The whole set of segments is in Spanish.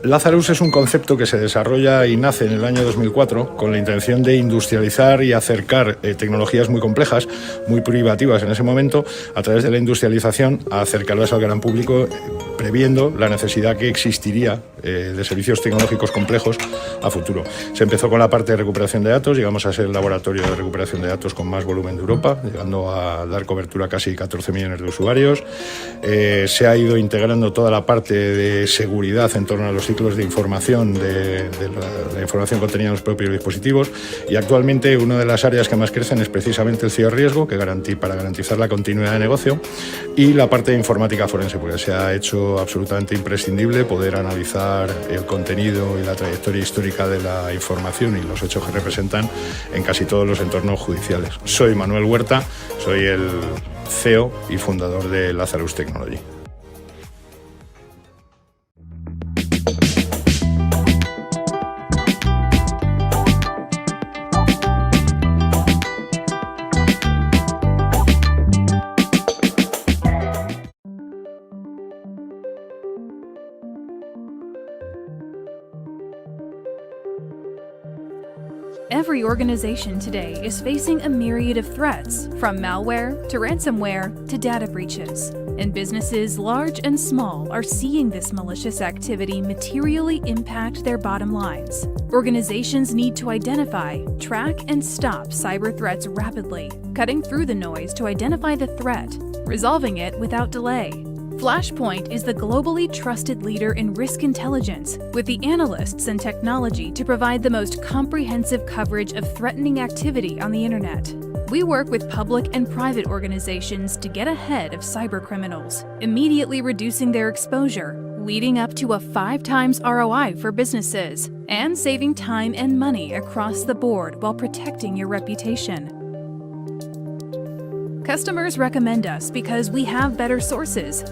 Lazarus es un concepto que se desarrolla y nace en el año 2004 con la intención de industrializar y acercar tecnologías muy complejas, muy privativas en ese momento, a través de la industrialización, a acercarlas al gran público, previendo la necesidad que existiría de servicios tecnológicos complejos a futuro. Se empezó con la parte de recuperación de datos, llegamos a ser el laboratorio de recuperación de datos con más volumen de Europa, llegando a dar cobertura a casi 14 millones de usuarios. Se ha ido integrando toda la parte de seguridad en torno a los ciclos de información, de la información contenida en los propios dispositivos, y actualmente una de las áreas que más crecen es precisamente el ciberriesgo, para garantizar la continuidad de negocio, y la parte de informática forense, porque se ha hecho absolutamente imprescindible poder analizar el contenido y la trayectoria histórica de la información y los hechos que representan en casi todos los entornos judiciales. Soy Manuel Huerta, soy el CEO y fundador de Lazarus Technology. Every organization today is facing a myriad of threats, from malware to ransomware to data breaches. And businesses large and small are seeing this malicious activity materially impact their bottom lines. Organizations need to identify, track, and stop cyber threats rapidly, cutting through the noise to identify the threat, resolving it without delay. Flashpoint is the globally trusted leader in risk intelligence, with the analysts and technology to provide the most comprehensive coverage of threatening activity on the internet. We work with public and private organizations to get ahead of cybercriminals, immediately reducing their exposure, leading up to a 5 times ROI for businesses, and saving time and money across the board while protecting your reputation. Customers recommend us because we have better sources,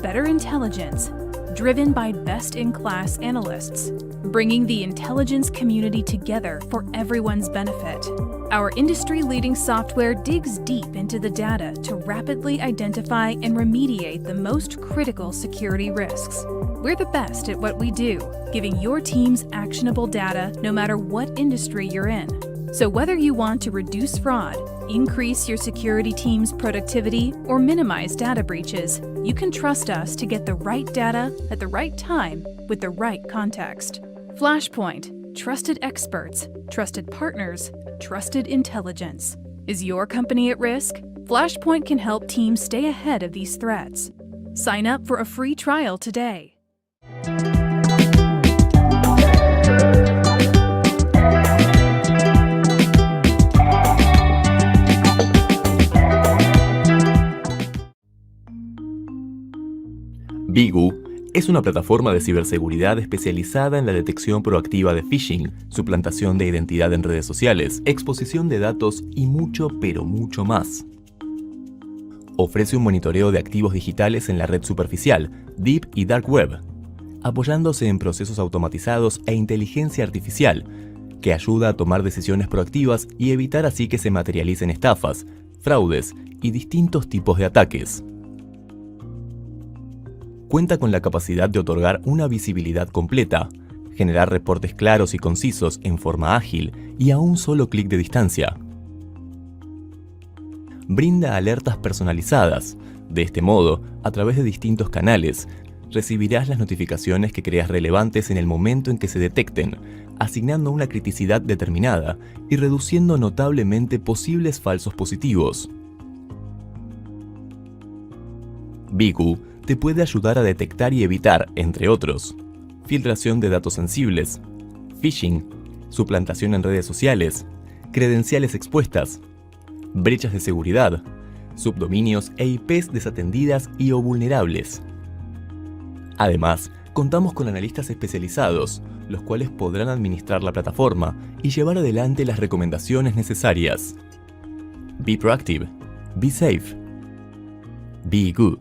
better intelligence, driven by best-in-class analysts, bringing the intelligence community together for everyone's benefit. Our industry-leading software digs deep into the data to rapidly identify and remediate the most critical security risks. We're the best at what we do, giving your teams actionable data no matter what industry you're in. So whether you want to reduce fraud, increase your security team's productivity, or minimize data breaches, you can trust us to get the right data at the right time with the right context. Flashpoint, trusted experts, trusted partners, trusted intelligence. Is your company at risk? Flashpoint can help teams stay ahead of these threats. Sign up for a free trial today. Bigu es una plataforma de ciberseguridad especializada en la detección proactiva de phishing, suplantación de identidad en redes sociales, exposición de datos y mucho, pero mucho más. Ofrece un monitoreo de activos digitales en la red superficial, Deep y Dark Web, apoyándose en procesos automatizados e inteligencia artificial, que ayuda a tomar decisiones proactivas y evitar así que se materialicen estafas, fraudes y distintos tipos de ataques. Cuenta con la capacidad de otorgar una visibilidad completa, generar reportes claros y concisos en forma ágil y a un solo clic de distancia. Brinda alertas personalizadas. De este modo, a través de distintos canales, recibirás las notificaciones que creas relevantes en el momento en que se detecten, asignando una criticidad determinada y reduciendo notablemente posibles falsos positivos. Bigu te puede ayudar a detectar y evitar, entre otros, filtración de datos sensibles, phishing, suplantación en redes sociales, credenciales expuestas, brechas de seguridad, subdominios e IPs desatendidas y o vulnerables. Además, contamos con analistas especializados, los cuales podrán administrar la plataforma y llevar adelante las recomendaciones necesarias. Be proactive, be safe, be good.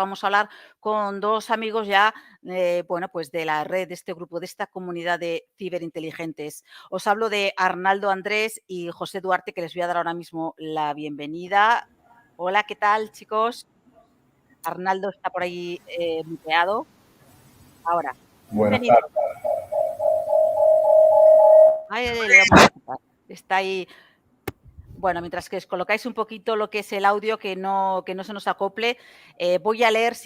vamos a hablar con dos amigos ya, bueno, pues de la red, de este grupo, de esta comunidad de ciberinteligentes. Os hablo de Arnaldo Andrés y José Duarte, que les voy a dar ahora mismo la bienvenida. Hola, ¿qué tal, chicos? Arnaldo está por ahí muteado. Ahora, Buenas bienvenido. tardes. Ahí le vamos a quitar. Está ahí. Bueno, mientras que os colocáis un poquito lo que es el audio, que no se nos acople, voy a leer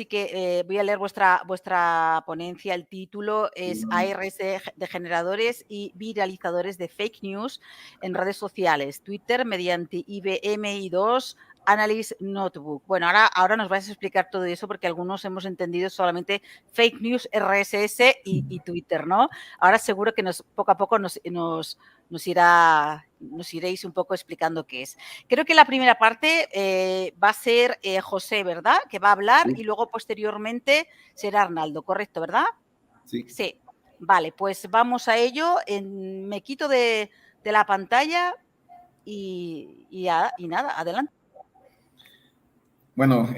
voy a leer vuestra ponencia. El título es ARS de generadores y viralizadores de fake news en redes sociales, Twitter mediante IBM i2 Analyst Notebook. Bueno, ahora nos vais a explicar todo eso porque algunos hemos entendido solamente fake news, RSS y Twitter, ¿no? Ahora seguro que poco a poco nos iréis un poco explicando qué es. Creo que la primera parte va a ser José, ¿verdad? Que va a hablar y luego posteriormente será Arnaldo, ¿correcto, verdad? Sí. Sí. Vale, pues vamos a ello. Me quito de la pantalla y nada, adelante. Bueno,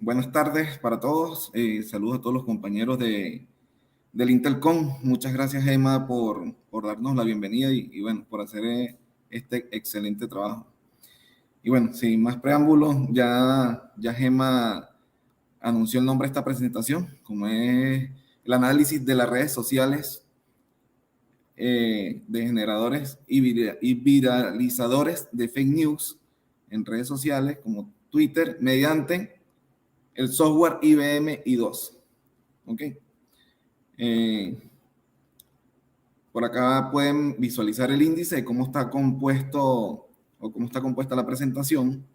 buenas tardes para todos. Saludos a todos los compañeros del Intelcom. Muchas gracias, Gemma, por darnos la bienvenida y bueno, por hacer este excelente trabajo. Y bueno, sin más preámbulos, ya Gemma anunció el nombre de esta presentación, como es el análisis de las redes sociales de generadores y viralizadores de fake news en redes sociales como Twitter mediante el software IBM i2. ¿Ok? Por acá pueden visualizar el índice de cómo está compuesto o cómo está compuesta la presentación.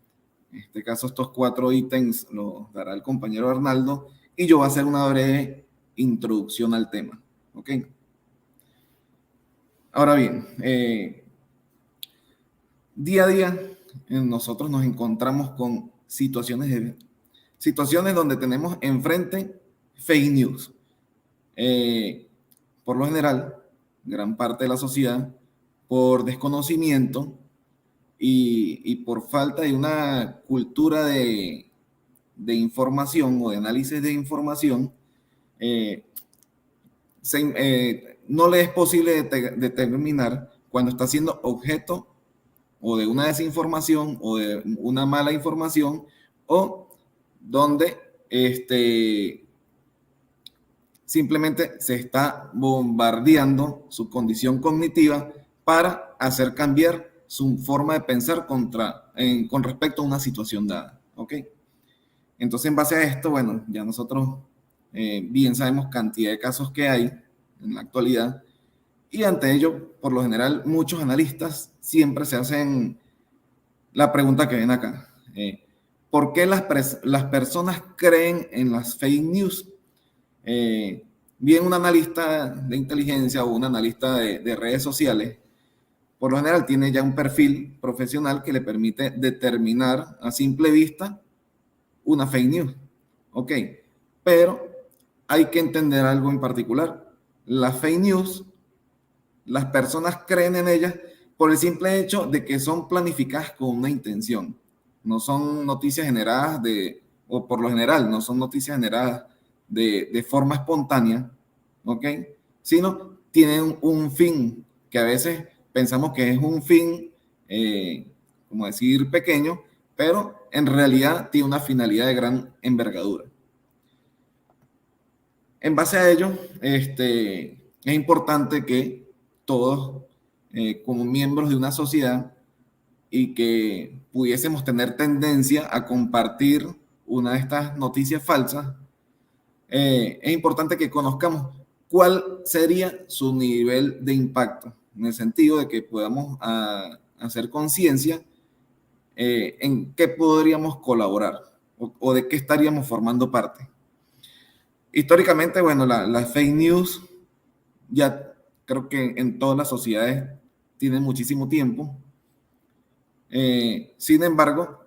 En este caso, estos 4 ítems los dará el compañero Arnaldo y yo voy a hacer una breve introducción al tema. ¿Ok? Ahora bien, día a día nosotros nos encontramos con situaciones donde tenemos enfrente fake news. Por lo general, gran parte de la sociedad, por desconocimiento y por falta de una cultura de información o de análisis de información, no le es posible determinar cuando está siendo objeto o de una desinformación o de una mala información, o donde simplemente se está bombardeando su condición cognitiva para hacer cambiar su forma de pensar con respecto a una situación dada. ¿Ok? Entonces, en base a esto, bueno, ya nosotros bien sabemos cantidad de casos que hay en la actualidad, y ante ello, por lo general, muchos analistas siempre se hacen la pregunta que ven acá. ¿Por qué las personas creen en las fake news? Bien, un analista de inteligencia o un analista de redes sociales, por lo general tiene ya un perfil profesional que le permite determinar a simple vista una fake news. Ok, pero hay que entender algo en particular. Las fake news, las personas creen en ellas por el simple hecho de que son planificadas con una intención. No son noticias generadas o por lo general, no son noticias generadas de forma espontánea, ¿ok? Sino tienen un fin, que a veces pensamos que es un fin, como decir, pequeño, pero en realidad tiene una finalidad de gran envergadura. En base a ello, es importante que todos, como miembros de una sociedad, y que pudiésemos tener tendencia a compartir una de estas noticias falsas, es importante que conozcamos cuál sería su nivel de impacto, en el sentido de que podamos hacer conciencia en qué podríamos colaborar o de qué estaríamos formando parte. Históricamente, bueno, las fake news ya creo que en todas las sociedades tienen muchísimo tiempo. Sin embargo,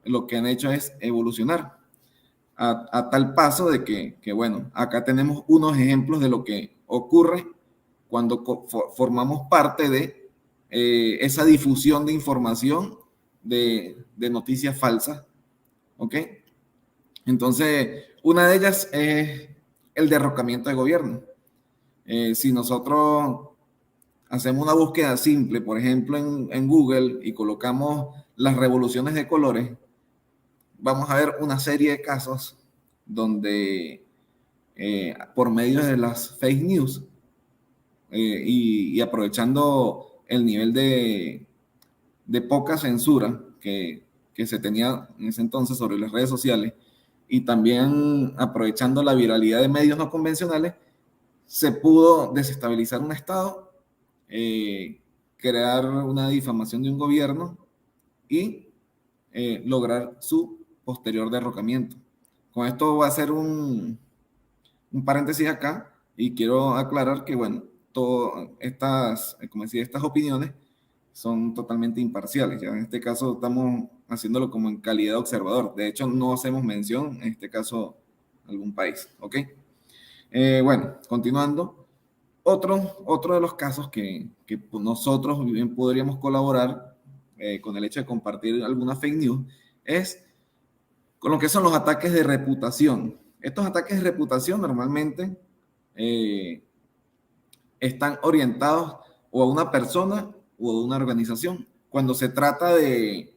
lo que han hecho es evolucionar a tal paso de que, bueno, acá tenemos unos ejemplos de lo que ocurre cuando formamos parte de esa difusión de información de noticias falsas. ¿Ok? Entonces, Una de ellas es el derrocamiento de gobierno. Si nosotros hacemos una búsqueda simple, por ejemplo, en Google, y colocamos las revoluciones de colores, vamos a ver una serie de casos donde por medio de las fake news y aprovechando el nivel de poca censura que se tenía en ese entonces sobre las redes sociales, y también aprovechando la viralidad de medios no convencionales, se pudo desestabilizar un Estado, crear una difamación de un gobierno y lograr su posterior derrocamiento. Con esto va a ser un paréntesis acá, y quiero aclarar que, bueno, todas estas, como decía, estas opiniones son totalmente imparciales. Ya en este caso estamos haciéndolo como en calidad de observador. De hecho, no hacemos mención, en este caso, a algún país. ¿Ok? Bueno, continuando. Otro de los casos que nosotros bien podríamos colaborar con el hecho de compartir alguna fake news es con lo que son los ataques de reputación. Estos ataques de reputación normalmente están orientados o a una persona o a una organización. Cuando se trata de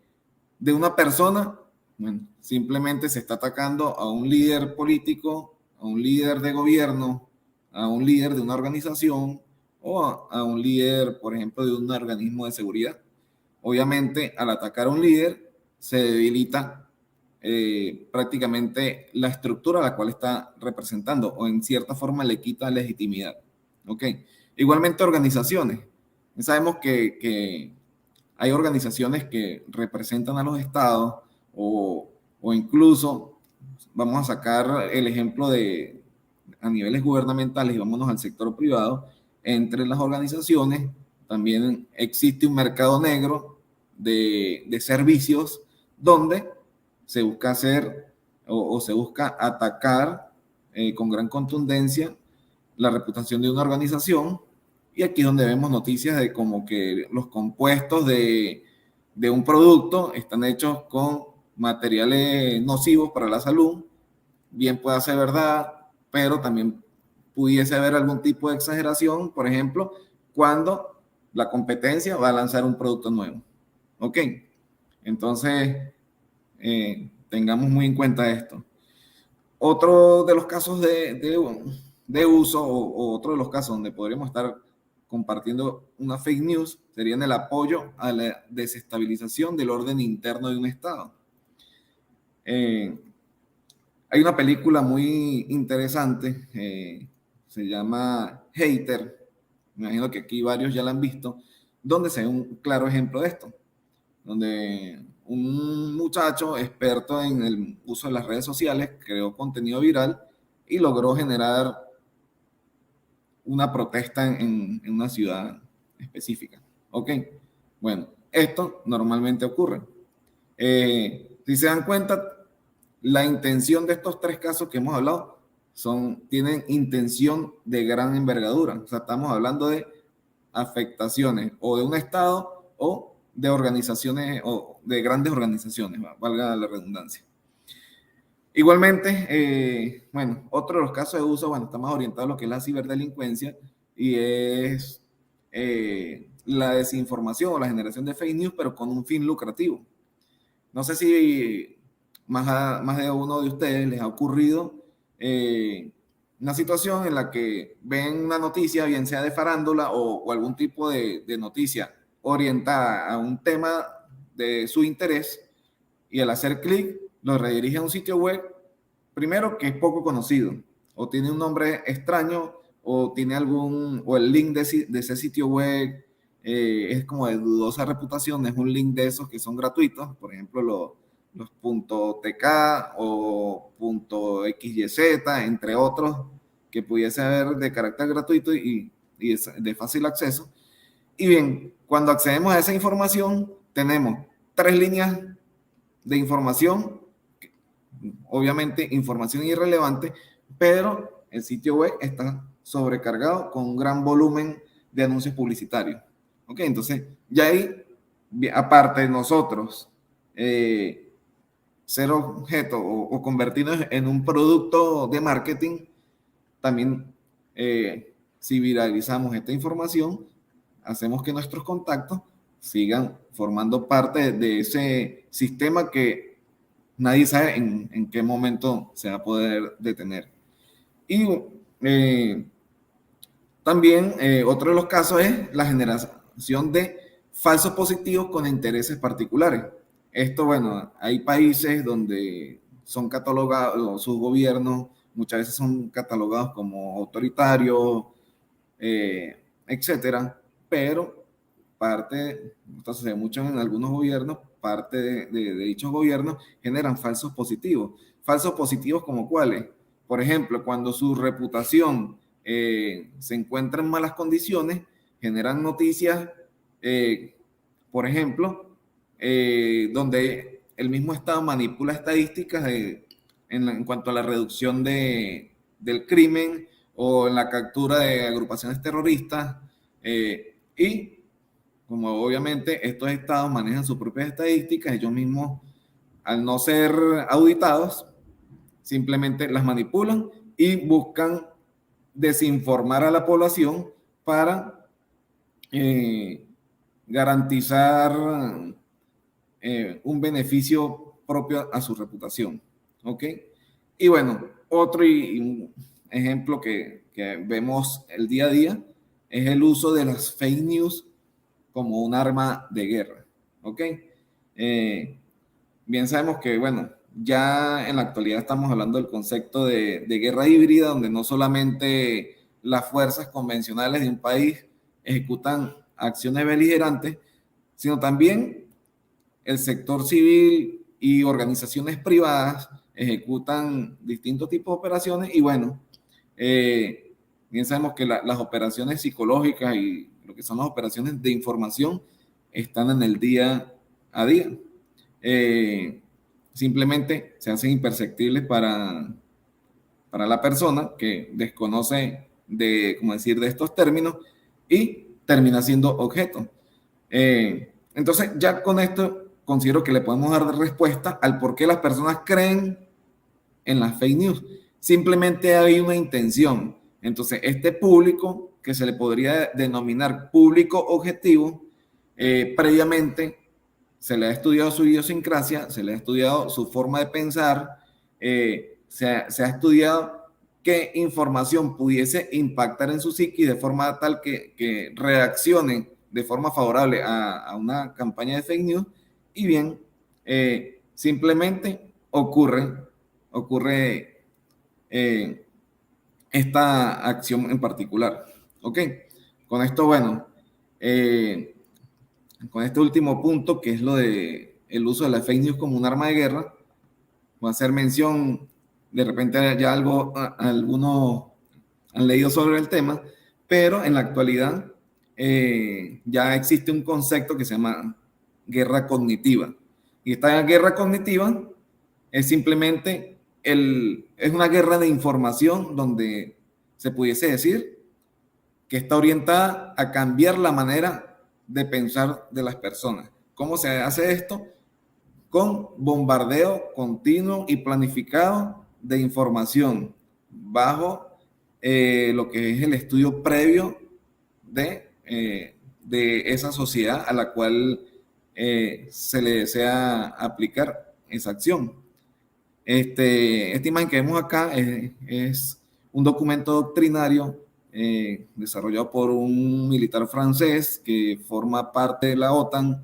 una persona, bueno, simplemente se está atacando a un líder político, a un líder de gobierno, a un líder de una organización o a un líder, por ejemplo, de un organismo de seguridad. Obviamente, al atacar a un líder, se debilita prácticamente la estructura a la cual está representando, o en cierta forma le quita legitimidad. ¿Ok? Igualmente, organizaciones. Sabemos que hay organizaciones que representan a los estados, o incluso vamos a sacar el ejemplo de a niveles gubernamentales y vámonos al sector privado. Entre las organizaciones también existe un mercado negro de servicios donde se busca hacer o se busca atacar con gran contundencia la reputación de una organización. Y aquí es donde vemos noticias de como que los compuestos de un producto están hechos con materiales nocivos para la salud. Bien puede ser verdad, pero también pudiese haber algún tipo de exageración, por ejemplo, cuando la competencia va a lanzar un producto nuevo. ¿Ok? Entonces, tengamos muy en cuenta esto. Otro de los casos de uso, o otro de los casos donde podríamos estar compartiendo una fake news, sería en el apoyo a la desestabilización del orden interno de un Estado. Hay una película muy interesante, se llama Hater, me imagino que aquí varios ya la han visto, donde se ve un claro ejemplo de esto, donde un muchacho experto en el uso de las redes sociales creó contenido viral y logró generar una protesta en una ciudad específica. ¿Ok? Bueno, esto normalmente ocurre. Si se dan cuenta, la intención de estos tres casos que hemos hablado tienen intención de gran envergadura. O sea, estamos hablando de afectaciones o de un Estado o de organizaciones o de grandes organizaciones, valga la redundancia. Igualmente, bueno, otro de los casos de uso, bueno, está más orientado a lo que es la ciberdelincuencia y es la desinformación o la generación de fake news, pero con un fin lucrativo. No sé si más de uno de ustedes les ha ocurrido una situación en la que ven una noticia, bien sea de farándula o algún tipo de noticia orientada a un tema de su interés, y al hacer clic lo redirige a un sitio web, primero que es poco conocido, o tiene un nombre extraño, o tiene o el link de ese sitio web es como de dudosa reputación, es un link de esos que son gratuitos, por ejemplo los .tk o .xyz, entre otros, que pudiese haber de carácter gratuito y de fácil acceso. Y bien, cuando accedemos a esa información, tenemos 3 líneas de información, obviamente información irrelevante, pero el sitio web está sobrecargado con un gran volumen de anuncios publicitarios. Ok, entonces ya ahí, aparte de nosotros ser objeto o convertirnos en un producto de marketing, también si viralizamos esta información, hacemos que nuestros contactos sigan formando parte de ese sistema que nadie sabe en qué momento se va a poder detener. Y también otro de los casos es la generación de falsos positivos con intereses particulares. Esto, bueno, hay países donde son catalogados, sus gobiernos muchas veces son catalogados como autoritarios, etcétera, pero esto sucede mucho en algunos gobiernos, parte de dichos gobiernos generan falsos positivos. Falsos positivos como cuáles, por ejemplo, cuando su reputación se encuentra en malas condiciones, generan noticias, por ejemplo, donde el mismo Estado manipula estadísticas en cuanto a la reducción del crimen o en la captura de agrupaciones terroristas, y como obviamente estos estados manejan sus propias estadísticas, ellos mismos, al no ser auditados, simplemente las manipulan y buscan desinformar a la población para garantizar un beneficio propio a su reputación. ¿Ok? Y bueno, otro y un ejemplo que vemos el día a día es el uso de las fake news como un arma de guerra. ¿Ok? Bien sabemos que, bueno, ya en la actualidad estamos hablando del concepto de guerra híbrida, donde no solamente las fuerzas convencionales de un país ejecutan acciones beligerantes, sino también el sector civil y organizaciones privadas ejecutan distintos tipos de operaciones y bueno, bien sabemos que las operaciones psicológicas y lo que son las operaciones de información están en el día a día. Simplemente se hacen imperceptibles para la persona que desconoce de estos términos y termina siendo objeto. Entonces, ya con esto considero que le podemos dar respuesta al por qué las personas creen en las fake news. Simplemente hay una intención. Entonces, este público, que se le podría denominar público objetivo, previamente se le ha estudiado su idiosincrasia, se le ha estudiado su forma de pensar, se ha estudiado qué información pudiese impactar en su psique de forma tal que reaccionen de forma favorable a una campaña de fake news. Y bien, simplemente ocurre esta acción en particular. ¿Ok? Con esto, bueno, con este último punto, que es lo de el uso de la fake news como un arma de guerra, voy a hacer mención, de repente ya algunos han leído sobre el tema, pero en la actualidad ya existe un concepto que se llama guerra cognitiva. Y esta guerra cognitiva es simplemente es una guerra de información donde se pudiese decir que está orientada a cambiar la manera de pensar de las personas. ¿Cómo se hace esto? Con bombardeo continuo y planificado de información bajo lo que es el estudio previo de esa sociedad a la cual se le desea aplicar esa acción. Esta imagen que vemos acá es un documento doctrinario desarrollado por un militar francés que forma parte de la OTAN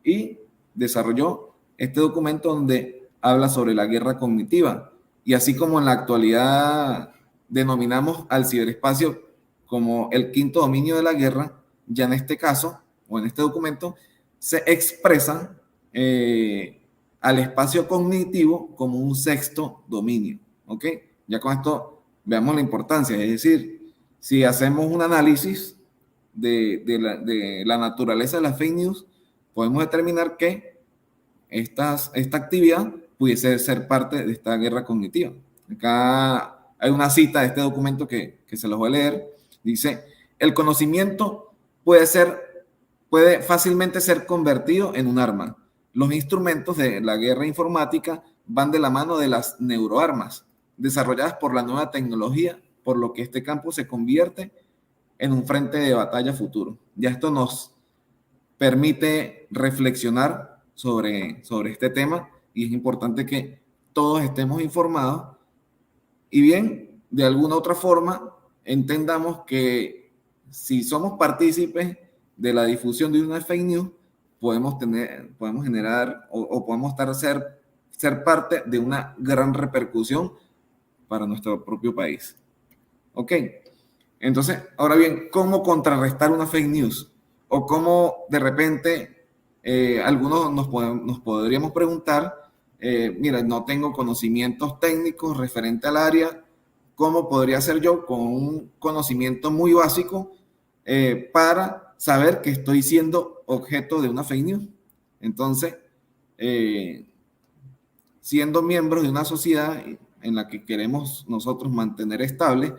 y desarrolló este documento donde habla sobre la guerra cognitiva. Y así como en la actualidad denominamos al ciberespacio como el quinto dominio de la guerra, ya en este caso, o en este documento, se expresa al espacio cognitivo como un sexto dominio. ¿Ok? Ya con esto veamos la importancia, es decir, si hacemos un análisis de la naturaleza de las fake news, podemos determinar que esta actividad pudiese ser parte de esta guerra cognitiva. Acá hay una cita de este documento que se los voy a leer. Dice, el conocimiento puede fácilmente ser convertido en un arma. Los instrumentos de la guerra informática van de la mano de las neuroarmas desarrolladas por la nueva tecnología, por lo que este campo se convierte en un frente de batalla futuro. Ya esto nos permite reflexionar sobre este tema y es importante que todos estemos informados y bien, de alguna otra forma, entendamos que si somos partícipes de la difusión de una fake news, podemos generar o podemos ser parte de una gran repercusión para nuestro propio país. ¿Ok? Entonces, ahora bien, ¿cómo contrarrestar una fake news? O cómo de repente algunos nos podríamos preguntar, mira, no tengo conocimientos técnicos referente al área, ¿cómo podría ser yo con un conocimiento muy básico para saber que estoy siendo objeto de una fake news? Entonces, siendo miembros de una sociedad en la que queremos nosotros mantener estable,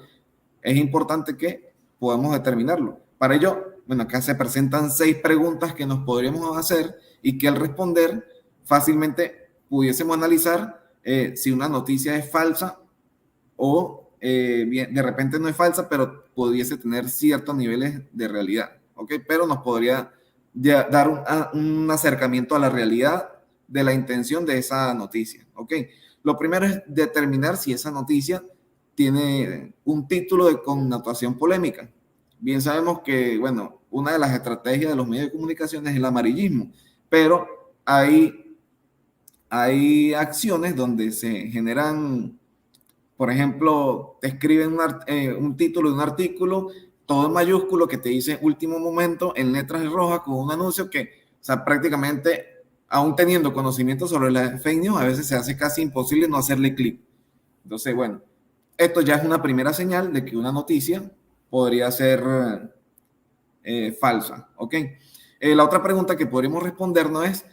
es importante que podamos determinarlo. Para ello, bueno, acá se presentan 6 preguntas que nos podríamos hacer y que al responder fácilmente pudiésemos analizar si una noticia es falsa o bien, de repente no es falsa, pero pudiese tener ciertos niveles de realidad, ¿ok? Pero nos podría dar un acercamiento a la realidad de la intención de esa noticia, ¿ok? Lo primero es determinar si esa noticia tiene un título de connotación polémica. Bien sabemos que, bueno, una de las estrategias de los medios de comunicación es el amarillismo, pero hay acciones donde se generan, por ejemplo, te escriben un título de un artículo, todo en mayúsculo, que te dice último momento en letras rojas con un anuncio que, o sea, prácticamente, aún teniendo conocimiento sobre las fake news, a veces se hace casi imposible no hacerle clic. Entonces, bueno, esto ya es una primera señal de que una noticia podría ser falsa, ¿ok? La otra pregunta que podríamos respondernos es,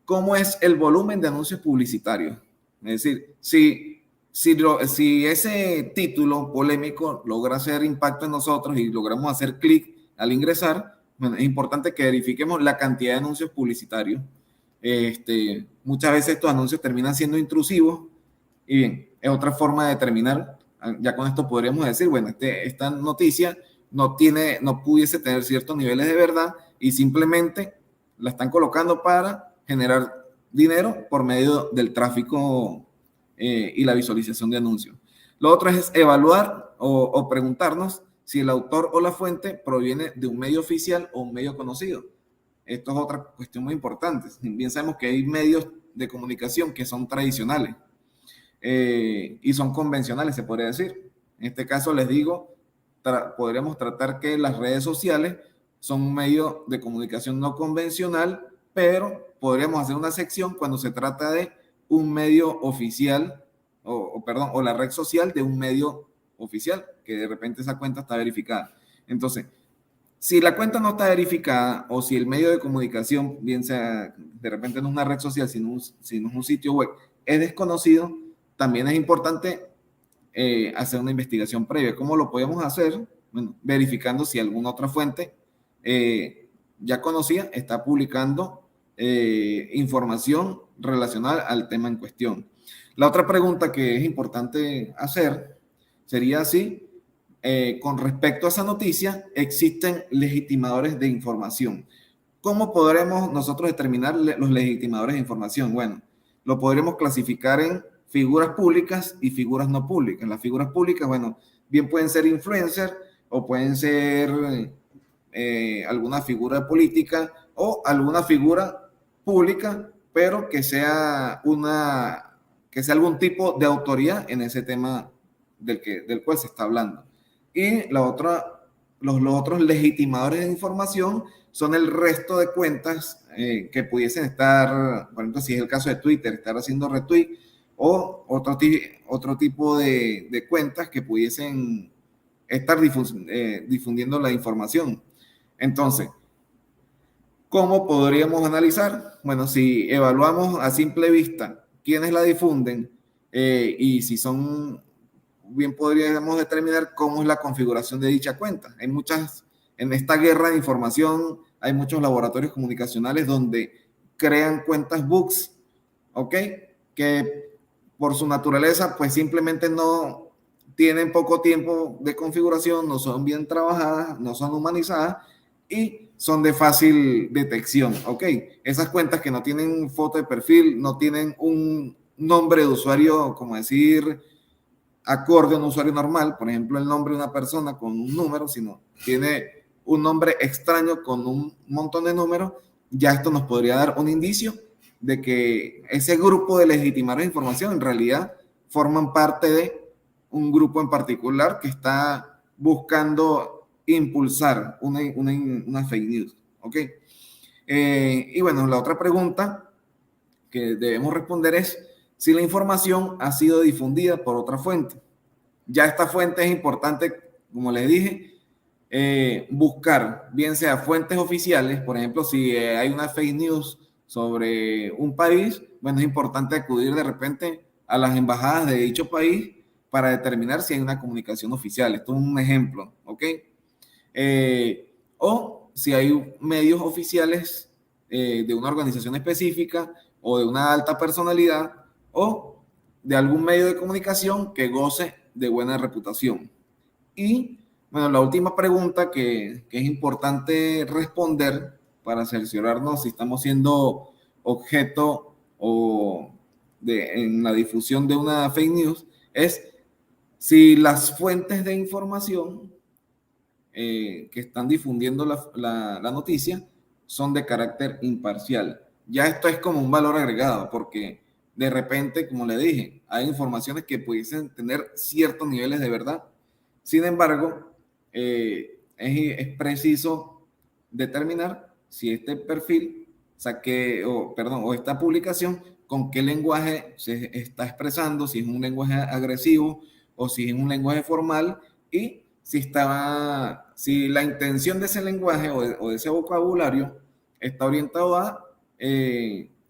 ¿cómo es el volumen de anuncios publicitarios? Es decir, si ese título polémico logra hacer impacto en nosotros y logramos hacer clic al ingresar, bueno, es importante que verifiquemos la cantidad de anuncios publicitarios. Muchas veces estos anuncios terminan siendo intrusivos y bien, es otra forma de determinar. Ya con esto podríamos decir, bueno, esta noticia no pudiese tener ciertos niveles de verdad y simplemente la están colocando para generar dinero por medio del tráfico y la visualización de anuncios. Lo otro es evaluar o preguntarnos si el autor o la fuente proviene de un medio oficial o un medio conocido. Esto es otra cuestión muy importante. Bien sabemos que hay medios de comunicación que son tradicionales y son convencionales, se podría decir. En este caso les digo, podríamos tratar que las redes sociales son un medio de comunicación no convencional, pero podríamos hacer una sección cuando se trata de un medio oficial, o la red social de un medio oficial, que de repente esa cuenta está verificada. Entonces, si la cuenta no está verificada o si el medio de comunicación, bien sea de repente no es una red social, sino es un sitio web, es desconocido, también es importante hacer una investigación previa. ¿Cómo lo podemos hacer? Bueno, verificando si alguna otra fuente ya conocida está publicando información relacionada al tema en cuestión. La otra pregunta que es importante hacer sería si con respecto a esa noticia existen legitimadores de información. ¿Cómo podremos nosotros determinar los legitimadores de información? Bueno, lo podremos clasificar en figuras públicas y figuras no públicas. Las figuras públicas, bueno, bien pueden ser influencers o pueden ser alguna figura política o alguna figura pública, pero que sea algún tipo de autoridad en ese tema del cual se está hablando. Y los otros legitimadores de información son el resto de cuentas que pudiesen estar, por ejemplo, si es el caso de Twitter, estar haciendo retweet, o otro tipo de cuentas que pudiesen estar difundiendo la información. Entonces, ¿cómo podríamos analizar? Bueno, si evaluamos a simple vista quiénes la difunden y si son, bien podríamos determinar cómo es la configuración de dicha cuenta. En esta guerra de información hay muchos laboratorios comunicacionales donde crean cuentas bugs, ¿ok? Que por su naturaleza, pues simplemente no tienen poco tiempo de configuración, no son bien trabajadas, no son humanizadas y son de fácil detección, ¿ok? Esas cuentas que no tienen foto de perfil, no tienen un nombre de usuario, como decir, acorde a un usuario normal, por ejemplo, el nombre de una persona con un número, sino tiene un nombre extraño con un montón de números, ya esto nos podría dar un indicio de que ese grupo de legitimadores de información en realidad forman parte de un grupo en particular que está buscando impulsar una fake news, ¿ok? Y bueno, la otra pregunta que debemos responder es si la información ha sido difundida por otra fuente. Ya esta fuente es importante, como les dije, buscar, bien sea fuentes oficiales, por ejemplo, si hay una fake news sobre un país, bueno, es importante acudir de repente a las embajadas de dicho país para determinar si hay una comunicación oficial. Esto es un ejemplo, ¿ok? O si hay medios oficiales de una organización específica o de una alta personalidad o de algún medio de comunicación que goce de buena reputación. Y bueno, la última pregunta que es importante responder para cerciorarnos si estamos siendo objeto en la difusión de una fake news es si las fuentes de información que están difundiendo la noticia son de carácter imparcial. Ya esto es como un valor agregado, porque de repente, como le dije, hay informaciones que pudiesen tener ciertos niveles de verdad. Sin embargo, es preciso determinar si este perfil o esta publicación, con qué lenguaje se está expresando, si es un lenguaje agresivo o si es un lenguaje formal y si la intención de ese lenguaje o de ese vocabulario está orientado a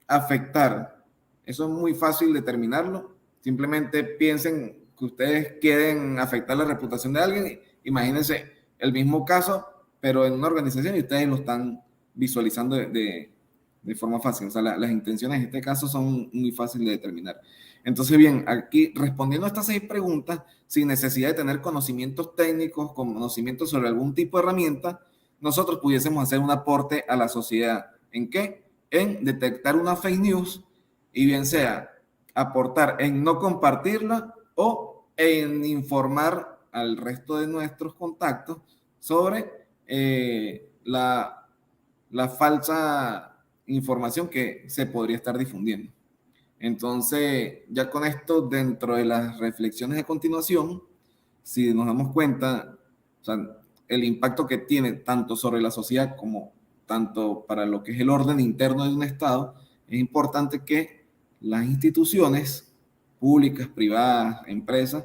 afectar. Eso es muy fácil determinarlo. Simplemente piensen que ustedes quieren afectar la reputación de alguien. Imagínense el mismo caso, pero en una organización y ustedes lo están visualizando de forma fácil. O sea, las intenciones en este caso son muy fáciles de determinar. Entonces, bien, aquí respondiendo a estas 6 preguntas, sin necesidad de tener conocimientos técnicos, conocimientos sobre algún tipo de herramienta, nosotros pudiésemos hacer un aporte a la sociedad. ¿En qué? En detectar una fake news y bien sea aportar en no compartirla o en informar al resto de nuestros contactos sobre la falsa información que se podría estar difundiendo. Entonces, ya con esto, dentro de las reflexiones a continuación, si nos damos cuenta, o sea, el impacto que tiene tanto sobre la sociedad como tanto para lo que es el orden interno de un Estado, es importante que las instituciones públicas, privadas, empresas,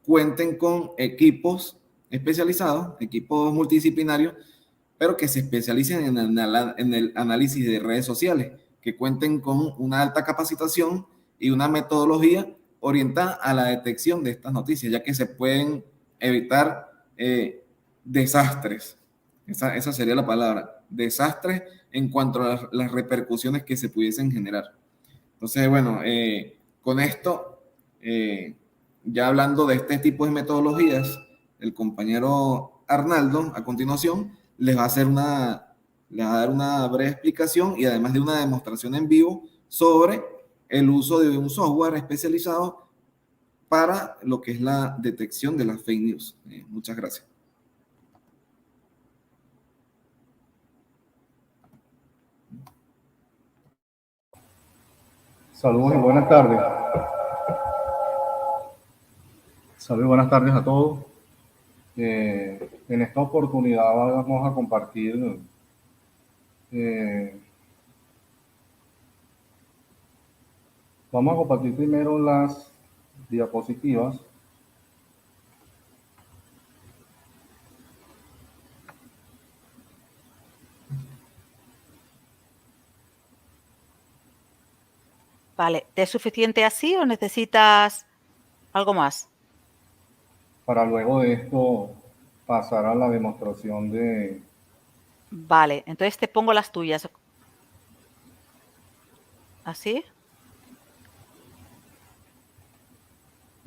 cuenten con equipos especializados, equipos multidisciplinarios, pero que se especialicen en el análisis de redes sociales, que cuenten con una alta capacitación y una metodología orientada a la detección de estas noticias, ya que se pueden evitar desastres. Esa sería la palabra, desastres en cuanto a las repercusiones que se pudiesen generar. Entonces, bueno, con esto, ya hablando de este tipo de metodologías, el compañero Arnaldo, a continuación, les va a dar una breve explicación y además de una demostración en vivo sobre el uso de un software especializado para lo que es la detección de las fake news. Muchas gracias. Saludos y buenas tardes. Saludos y buenas tardes a todos. En esta oportunidad vamos a compartir primero las diapositivas. Vale, ¿te es suficiente así o necesitas algo más? Para luego de esto pasar a la demostración de... Vale, entonces te pongo las tuyas. ¿Así?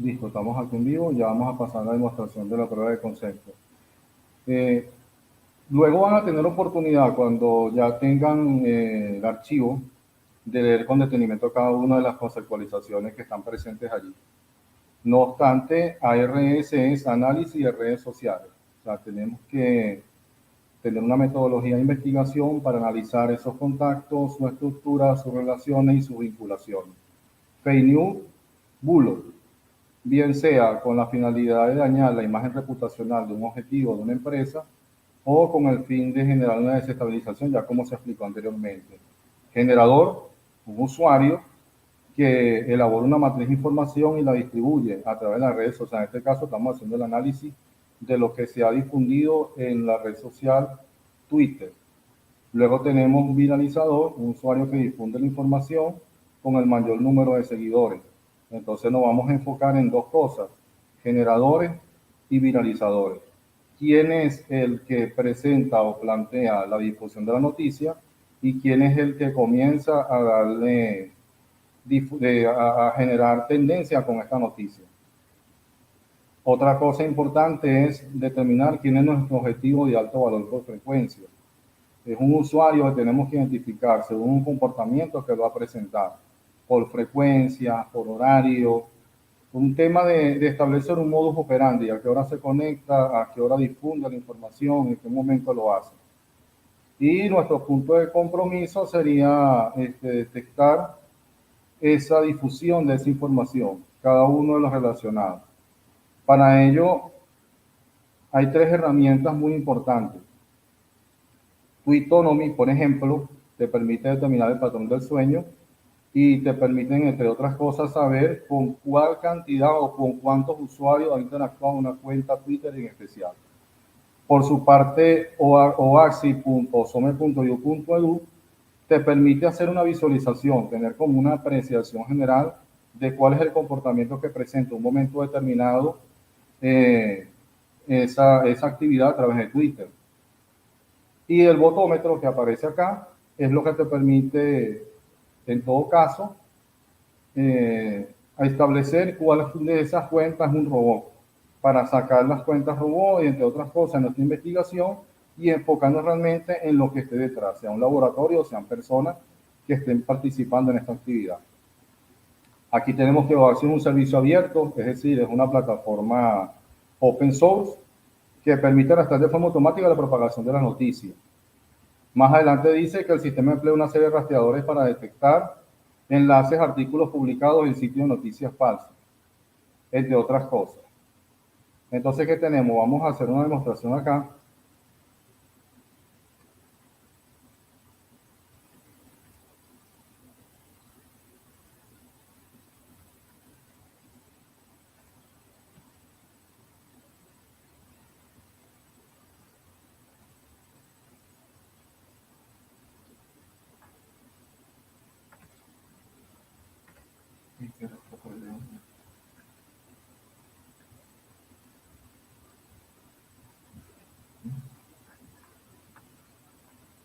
Listo, estamos aquí en vivo. Ya vamos a pasar a la demostración de la prueba de concepto. Luego van a tener oportunidad, cuando ya tengan el archivo, de leer con detenimiento cada una de las conceptualizaciones que están presentes allí. No obstante, ARS es análisis de redes sociales. O sea, tenemos que tener una metodología de investigación para analizar esos contactos, su estructura, sus relaciones y sus vinculaciones. Fake news, bulo, bien sea con la finalidad de dañar la imagen reputacional de un objetivo de una empresa o con el fin de generar una desestabilización, ya como se explicó anteriormente. Generador, un usuario que elabora una matriz de información y la distribuye a través de las redes sociales. En este caso estamos haciendo el análisis de lo que se ha difundido en la red social Twitter. Luego tenemos un viralizador, un usuario que difunde la información con el mayor número de seguidores. Entonces nos vamos a enfocar en dos cosas, generadores y viralizadores. ¿Quién es el que presenta o plantea la difusión de la noticia y quién es el que comienza a darle a generar tendencia con esta noticia? Otra cosa importante es determinar quién es nuestro objetivo de alto valor por frecuencia. Es un usuario que tenemos que identificar según un comportamiento que va a presentar, por frecuencia, por horario, un tema de establecer un modus operandi, a qué hora se conecta, a qué hora difunde la información, en qué momento lo hace. Y nuestro punto de compromiso sería detectar esa difusión de esa información, cada uno de los relacionados. Para ello, hay tres herramientas muy importantes. Twitonomy, por ejemplo, te permite determinar el patrón del sueño y te permiten, entre otras cosas, saber con cuál cantidad o con cuántos usuarios han interactuado en una cuenta Twitter en especial. Por su parte, oaxi.some.io.edu te permite hacer una visualización, tener como una apreciación general de cuál es el comportamiento que presenta en un momento determinado esa actividad a través de Twitter. Y el botómetro que aparece acá es lo que te permite, en todo caso, a establecer cuál de esas cuentas es un robot, para sacar las cuentas robot y, entre otras cosas, en nuestra investigación y enfocarnos realmente en lo que esté detrás, sea un laboratorio o sean personas que estén participando en esta actividad. Aquí tenemos que evaluar si es un servicio abierto, es decir, es una plataforma open source que permite rastrear de forma automática la propagación de las noticias. Más adelante dice que el sistema emplea una serie de rastreadores para detectar enlaces a artículos publicados en sitios de noticias falsas, entre otras cosas. Entonces, ¿qué tenemos? Vamos a hacer una demostración acá.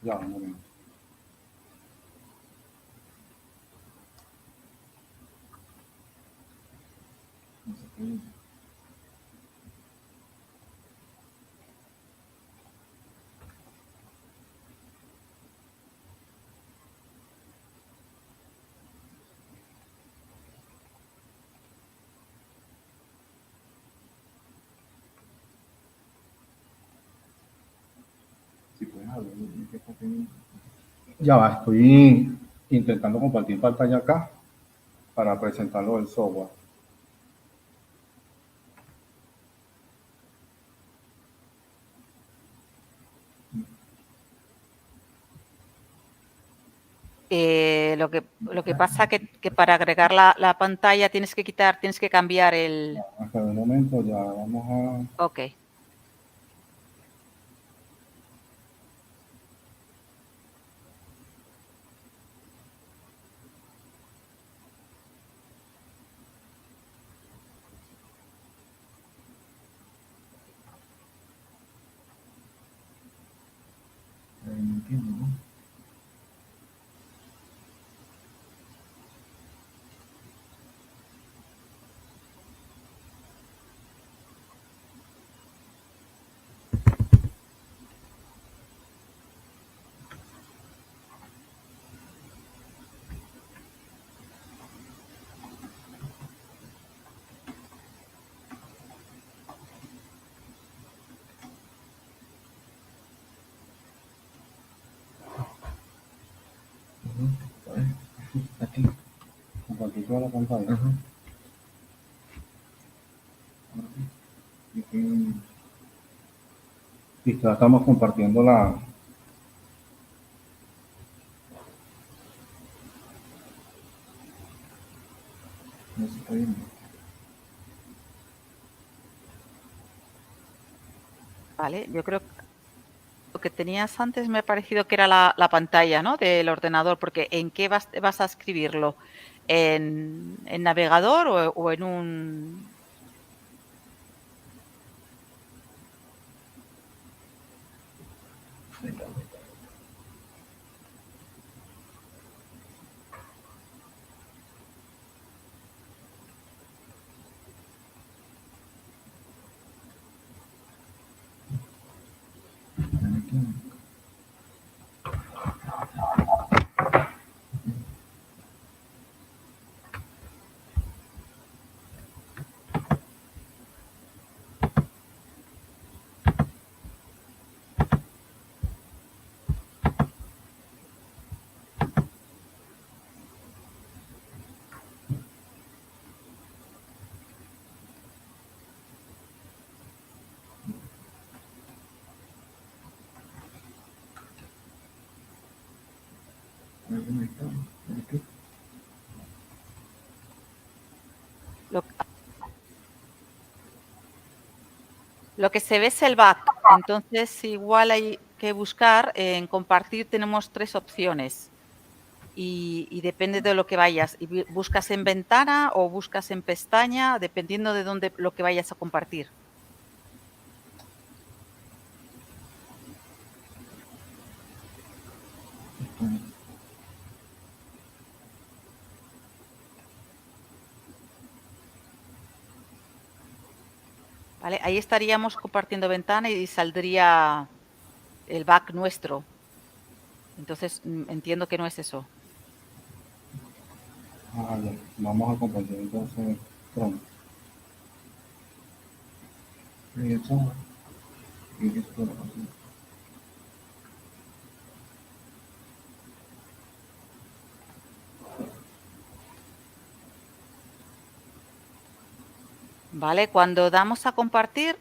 Ya, un momento. Ya va, estoy intentando compartir pantalla acá para presentarlo del software. Lo que pasa que para agregar la pantalla tienes que cambiar el... Hasta el momento ya vamos a... Ok. compartimiento de la pantalla. Ajá. Listo, ya estamos compartiendo la... No se está viendo. Vale, yo creo que lo que tenías antes me ha parecido que era la pantalla, ¿no? Del ordenador, porque ¿en qué vas a escribirlo? ¿En navegador o en un...? Lo que se ve es el back, entonces igual hay que buscar, en compartir tenemos 3 opciones y depende de lo que vayas, y buscas en ventana o buscas en pestaña, dependiendo de dónde lo que vayas a compartir. ¿Vale? Ahí estaríamos compartiendo ventana y saldría el back nuestro. Entonces, entiendo que no es eso. Ah, ya. Vamos a compartir entonces Chrome. Y esto ¿Vale? Cuando damos a compartir,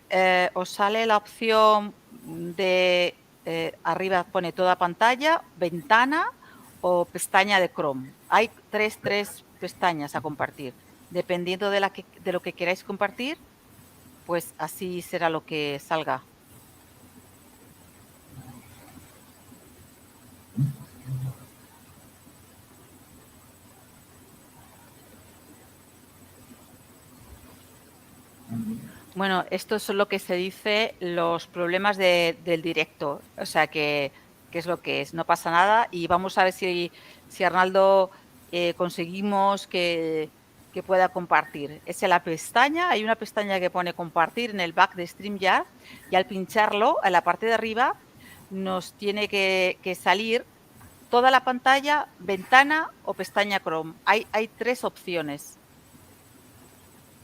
os sale la opción de arriba pone toda pantalla, ventana o pestaña de Chrome. Hay tres pestañas a compartir. Dependiendo de lo que queráis compartir, pues así será lo que salga. Bueno, esto es lo que se dice los problemas del directo. O sea, que es lo que es. No pasa nada y vamos a ver si Arnaldo conseguimos que pueda compartir. Es en la pestaña, hay una pestaña que pone compartir en el back de StreamYard y al pincharlo, en la parte de arriba, nos tiene que salir toda la pantalla, ventana o pestaña Chrome. Hay 3 opciones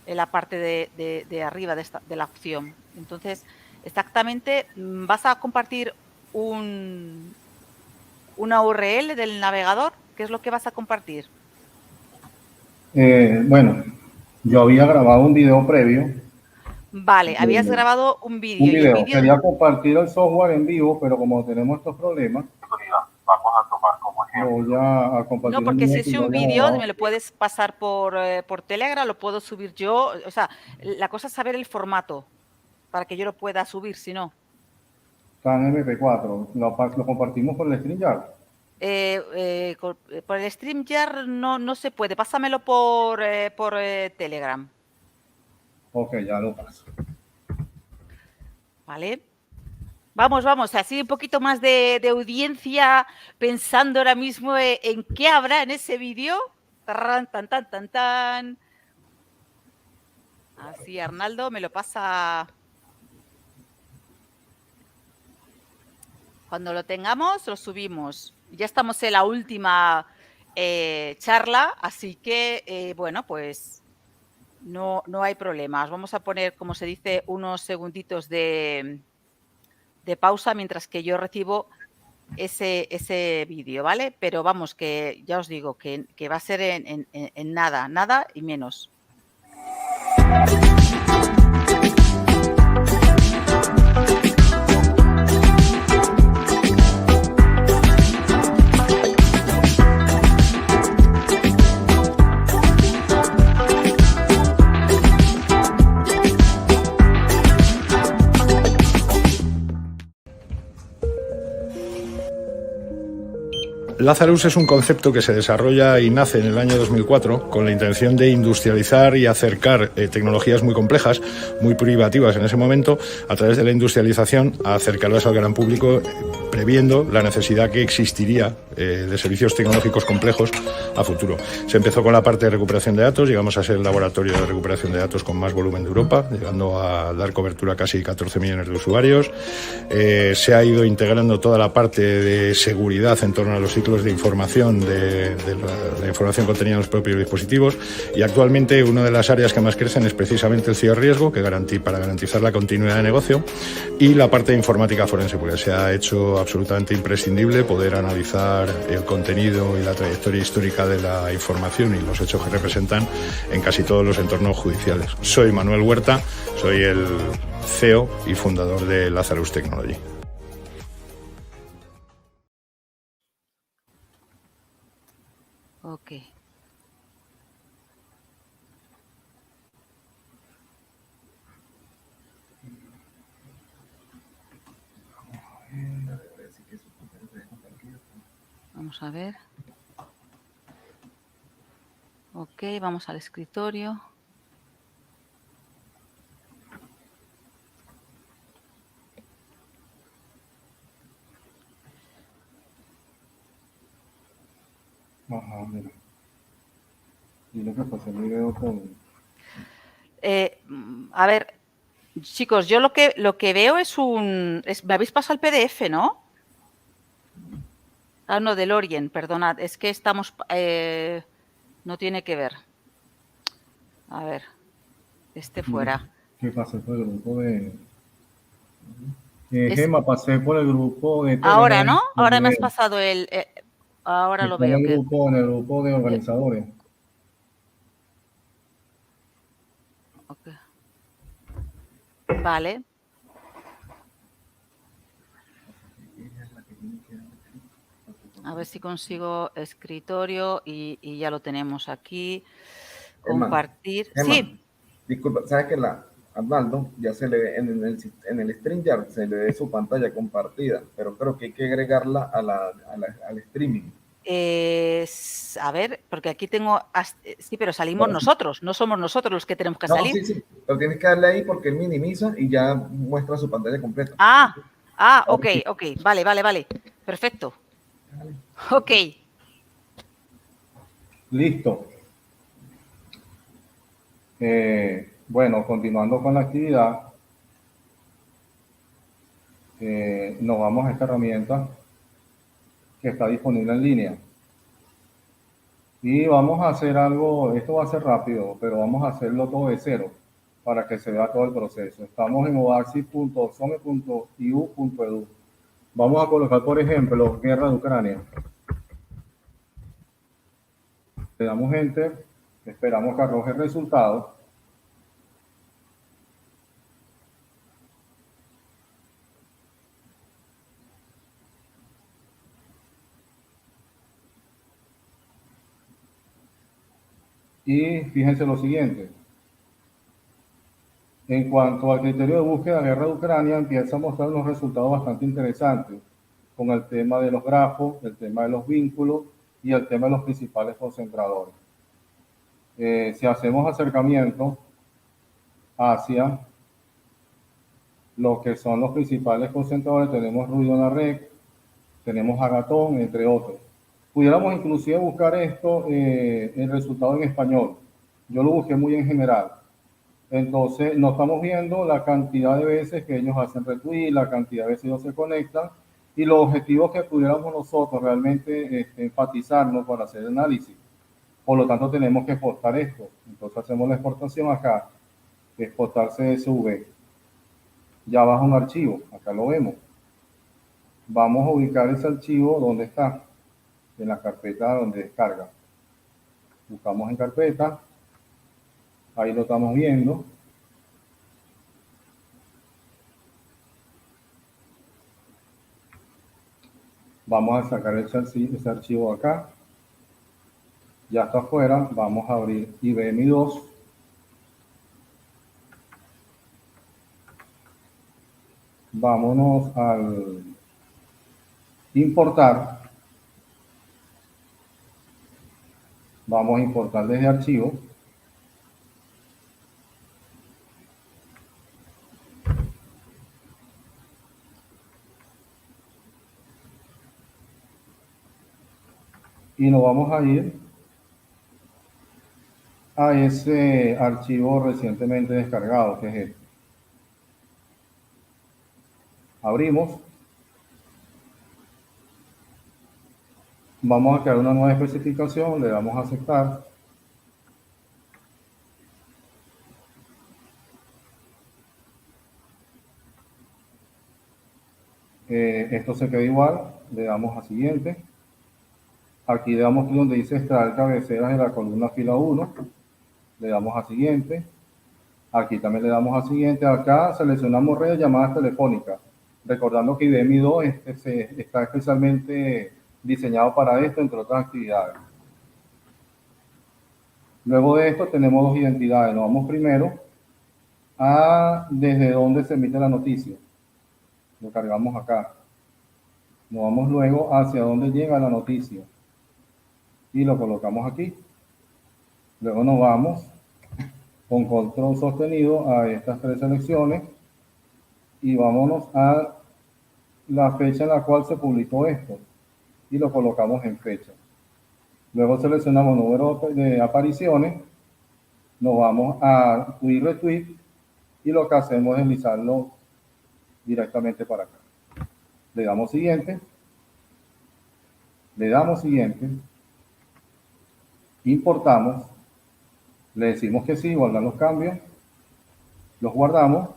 en la parte de arriba de la opción. Entonces, exactamente, vas a compartir una URL del navegador. ¿Qué es lo que vas a compartir? Bueno, yo había grabado un video previo. Vale, habías grabado un vídeo. Un video. Quería compartir el software en vivo, pero como tenemos estos problemas, vamos a tomar como ejemplo. voy a compartir. No, porque si es un vídeo, me lo puedes pasar por Telegram, lo puedo subir yo. O sea, la cosa es saber el formato para que yo lo pueda subir, si no. Está en MP4. Lo compartimos por el StreamYard. Por el StreamYard no se puede. Pásamelo por Telegram. Ok, ya lo paso. Vale. Vamos, así un poquito más de audiencia, pensando ahora mismo en qué habrá en ese vídeo. Tan. Así, Arnaldo, me lo pasa. Cuando lo tengamos, lo subimos. Ya estamos en la última charla, así que, bueno, pues no hay problemas. Vamos a poner, como se dice, unos segunditos de pausa mientras que yo recibo ese vídeo, ¿vale? Pero vamos, que ya os digo que va a ser en nada y menos. Lazarus es un concepto que se desarrolla y nace en el año 2004 con la intención de industrializar y acercar tecnologías muy complejas, muy privativas en ese momento, a través de la industrialización, a acercarlas al gran público, previendo la necesidad que existiría de servicios tecnológicos complejos a futuro. Se empezó con la parte de recuperación de datos, llegamos a ser el laboratorio de recuperación de datos con más volumen de Europa, llegando a dar cobertura a casi 14 millones de usuarios. Se ha ido integrando toda la parte de seguridad en torno a los ciclos de información, de la información contenida en los propios dispositivos, y actualmente una de las áreas que más crecen es precisamente el ciberriesgo, que para garantizar la continuidad de negocio, y la parte de informática forense, porque se ha hecho absolutamente imprescindible poder analizar el contenido y la trayectoria histórica de la información y los hechos que representan en casi todos los entornos judiciales. Soy Manuel Huerta, soy el CEO y fundador de Lazarus Technology. Ok. Vamos a ver. Ok, vamos al escritorio. Ajá, mira. Y lo que pasó el video con... A ver, chicos, yo lo que veo es me habéis pasado el PDF, ¿no? Ah, no, del Orient, perdonad, es que estamos... no tiene que ver. A ver, fuera. ¿Qué pasó por el grupo de...? Gemma, pasé por el grupo de... Ahora, ¿no? Ahora me has pasado ahora lo veo. En el grupo de organizadores. Okay. Vale. A ver si consigo escritorio y ya lo tenemos aquí. Compartir. Emma, sí. Disculpa, ¿sabes que Arnaldo ya se le ve en el StreamYard, se le ve su pantalla compartida, pero creo que hay que agregarla al streaming? A ver, porque aquí tengo... Sí, pero salimos nosotros, no somos nosotros los que tenemos que salir. Sí, pero tienes que darle ahí porque él minimiza y ya muestra su pantalla completa. Ok, vale. Perfecto. Ok. Listo. Bueno, continuando con la actividad, nos vamos a esta herramienta que está disponible en línea. Y vamos a hacer algo, esto va a ser rápido, pero vamos a hacerlo todo de cero para que se vea todo el proceso. Estamos en odaxis.some.iu.edu. Vamos a colocar, por ejemplo, guerra de Ucrania. Le damos Enter, esperamos que arroje el resultado. Y fíjense lo siguiente. En cuanto al criterio de búsqueda de guerra de Ucrania, empieza a mostrar unos resultados bastante interesantes con el tema de los grafos, el tema de los vínculos y el tema de los principales concentradores. Si hacemos acercamiento hacia lo que son los principales concentradores, tenemos Ruidonarrec, tenemos Agatón, entre otros. Pudiéramos inclusive buscar el resultado en español. Yo lo busqué muy en general. Entonces, no estamos viendo la cantidad de veces que ellos hacen retweet, la cantidad de veces ellos se conectan y los objetivos que pudiéramos nosotros realmente enfatizarnos para hacer el análisis. Por lo tanto, tenemos que exportar esto. Entonces, hacemos la exportación acá, exportar CSV. Ya baja un archivo, acá lo vemos. Vamos a ubicar ese archivo donde está, en la carpeta donde descarga. Buscamos en carpeta, ahí lo estamos viendo. Vamos a sacar ese archivo acá. Ya está afuera. Vamos a abrir IBM 2. Vámonos al importar. Vamos a importar desde archivo. Y nos vamos a ir a ese archivo recientemente descargado, que es este. Abrimos. Vamos a crear una nueva especificación, le damos a aceptar. Esto se queda igual, le damos a siguiente. Aquí le damos clic donde dice extraer cabeceras de la columna fila 1. Le damos a siguiente. Aquí también le damos a siguiente. Acá seleccionamos redes llamadas telefónicas. Recordando que IBM 2 está especialmente diseñado para esto, entre otras actividades. Luego de esto tenemos dos identidades. Nos vamos primero a desde donde se emite la noticia. Lo cargamos acá. Nos vamos luego hacia donde llega la noticia. Y lo colocamos aquí. Luego nos vamos con control sostenido a estas tres selecciones y vámonos a la fecha en la cual se publicó esto y lo colocamos en fecha. Luego seleccionamos número de apariciones, nos vamos a tweet retweet y lo que hacemos es deslizarlo directamente para acá. Le damos siguiente, importamos, le decimos que sí, guardar los cambios, los guardamos